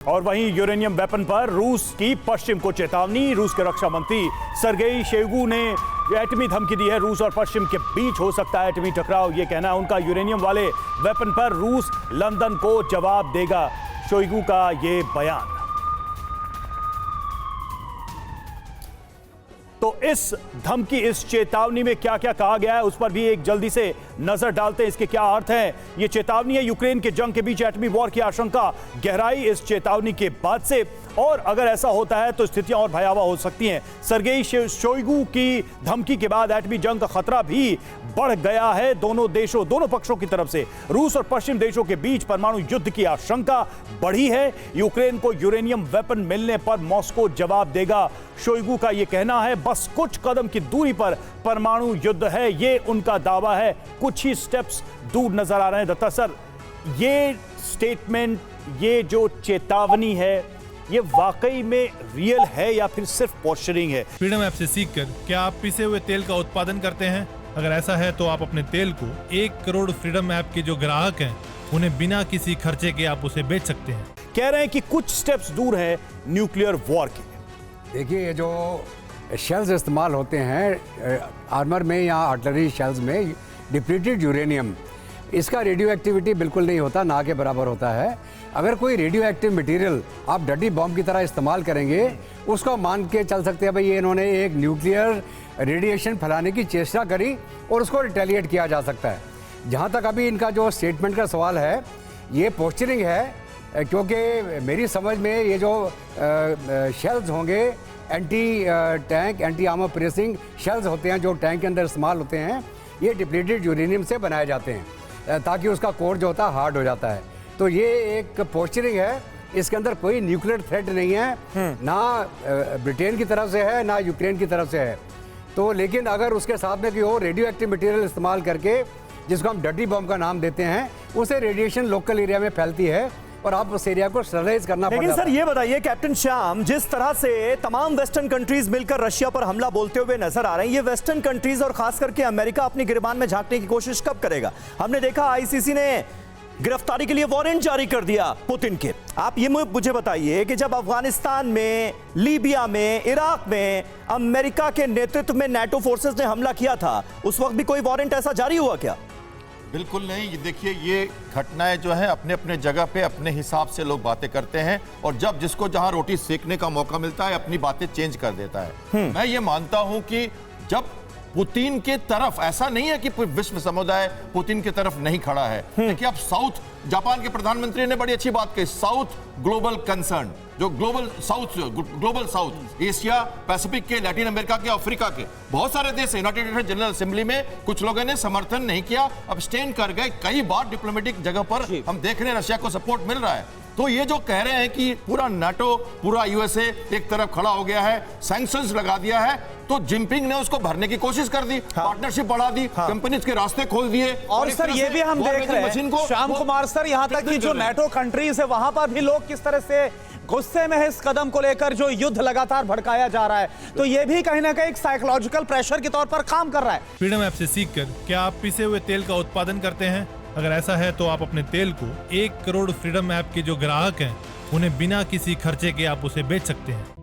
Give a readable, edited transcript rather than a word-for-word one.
और वहीं uranium weapon पर रूस की पश्चिम को चेतावनी। रूस के रक्षा मंत्री सरगेई शोइगु ने एटमी धमकी दी है। रूस और पश्चिम के बीच हो सकता है एटमी टकराव, यह कहना है उनका। यूरेनियम वाले वेपन पर रूस लंदन को जवाब देगा, शोइगु का यह बयान। तो इस धमकी, इस चेतावनी में क्या क्या कहा गया है उस पर भी एक जल्दी से नजर डालते हैं। इसके क्या अर्थ हैं? ये चेतावनी है यूक्रेन के जंग के बीच एटमी वॉर की आशंका, गहराई इस चेतावनी के बाद से, और अगर ऐसा होता है तो स्थितियां और भयावह हो सकती हैं। सरगेई शोइगु की धमकी के बाद एटमी जंग का खतरा भी बढ़ गया है दोनों पक्षों की तरफ से। रूस और पश्चिम देशों के बीच परमाणु युद्ध की आशंका बढ़ी है। यूक्रेन को यूरेनियम वेपन मिलने पर मॉस्को जवाब देगा, शोइगु का यह कहना है। बस कुछ कदम की दूरी पर परमाणु युद्ध है, यह उनका दावा है। कुछ ही स्टेप्स दूर नजर आ रहे हैं। दत्ता सर, ये स्टेटमेंट, ये जो चेतावनी है, ये वाकई में रियल है या फिर सिर्फ पोस्चरिंग है? फ्रीडम ऐप से सीखकर क्या आप पिसे हुए तेल का उत्पादन करते हैं? अगर ऐसा है तो आप अपने तेल को 1 करोड़ फ्रीडम ऐप के जो ग्राहक हैं उन्हें बिना किसी खर्चे के आप उसे बेच सकते हैं। कह रहे हैं कि कुछ स्टेप्स दूर है न्यूक्लियर वॉर के। देखिए, ये जो शेल्स इस्तेमाल होते हैं आर्मर में या आर्टिलरी शेल्स में, डिप्लीटेड यूरेनियम, इसका रेडियो एक्टिविटी बिल्कुल नहीं होता, ना के बराबर होता है। अगर कोई रेडियो एक्टिव मटेरियल आप डर्टी बॉम्ब की तरह इस्तेमाल करेंगे, उसको मान के चल सकते हैं भाई ये इन्होंने एक न्यूक्लियर रेडिएशन फैलाने की चेष्टा करी और उसको रिटेलिएट किया जा सकता है। जहाँ तक अभी इनका जो स्टेटमेंट का सवाल है, ये पोस्चरिंग है, क्योंकि मेरी समझ में ये जो शेल्स होंगे, anti tank, anti armour pressing shells होते हैं जो टैंक के अंदर इस्तेमाल होते हैं, ये डिप्लीटेड यूरेनियम से बनाए जाते हैं ताकि उसका कोर जो होता है हार्ड हो जाता है। तो ये एक पोस्चरिंग है, इसके अंदर कोई न्यूक्लियर थ्रेट नहीं है, ना ब्रिटेन की तरफ से है ना यूक्रेन की तरफ से है। तो लेकिन अगर उसके साथ में कोई और रेडियो एक्टिव मटेरियल इस्तेमाल करके, जिसको हम डर्टी बॉम्ब का नाम देते हैं, उसे रेडिएशन लोकल एरिया में फैलती है और आप उस एरिया को स्टरलाइज करना पड़ता है। लेकिन सर ये बताइए कैप्टन श्याम, जिस तरह से तमाम वेस्टर्न कंट्रीज मिलकर रशिया पर हमला बोलते हुए नजर आ रहे हैं, ये वेस्टर्न कंट्रीज और खास करके अमेरिका अपनी गिरबान में झांकने की कोशिश कब करेगा? हमने देखा आईसीसी ने गिरफ्तारी के लिए वारंट जारी कर दिया पुतिन के। आप ये मुझे बताइए कि जब अफगानिस्तान में, लीबिया में, इराक में अमेरिका के नेतृत्व में नाटो फोर्सेस ने हमला किया था, उस वक्त भी कोई वारंट ऐसा जारी हुआ क्या? बिल्कुल नहीं। ये देखिए, ये घटनाएं जो है अपने अपने जगह पे अपने हिसाब से लोग बातें करते हैं, और जब जिसको जहां रोटी सेकने का मौका मिलता है अपनी बातें चेंज कर देता है। मैं ये मानता हूं कि जब पुतिन के तरफ, ऐसा नहीं है कि विश्व समुदाय पुतिन की तरफ नहीं खड़ा है, देखिए आप साउथ, जापान के प्रधानमंत्री ने बड़ी अच्छी बात कही, साउथ ग्लोबल कंसर्न, जो ग्लोबल साउथ, एशिया पैसिफिक के, लैटिन अमेरिका के, अफ्रीका के बहुत सारे देश, यूनाइटेड नेशन जनरल असेंबली में कुछ लोगों ने समर्थन नहीं किया, अब्सटेन कर गए। कई बार डिप्लोमेटिक जगह पर हम देख रहे हैं रशिया को सपोर्ट मिल रहा है। तो ये जो कह रहे हैं कि पूरा नाटो, पूरा यूएसए एक तरफ खड़ा हो गया है, सैंक्शंस लगा दिया है, तो जिनपिंग ने उसको भरने की कोशिश कर दी, पार्टनरशिप बढ़ा दी, कंपनीज के रास्ते खोल दिए। और सर ये भी हम देख रहे हैं श्याम कुमार सर, यहाँ तक कि जो नाटो कंट्रीज है वहां पर भी लोग किस तरह से गुस्से में है इस कदम को लेकर, जो युद्ध लगातार भड़काया जा रहा है। तो ये भी कहीं ना कहीं एक साइकोलॉजिकल प्रेशर के तौर पर काम कर रहा है। फ्रीडम ऐप से सीखकर क्या आप पिसे हुए तेल का उत्पादन करते हैं? अगर ऐसा है तो आप अपने तेल को 1 करोड़ फ्रीडम ऐप के जो ग्राहक हैं उन्हें बिना किसी खर्चे के आप उसे बेच सकते हैं।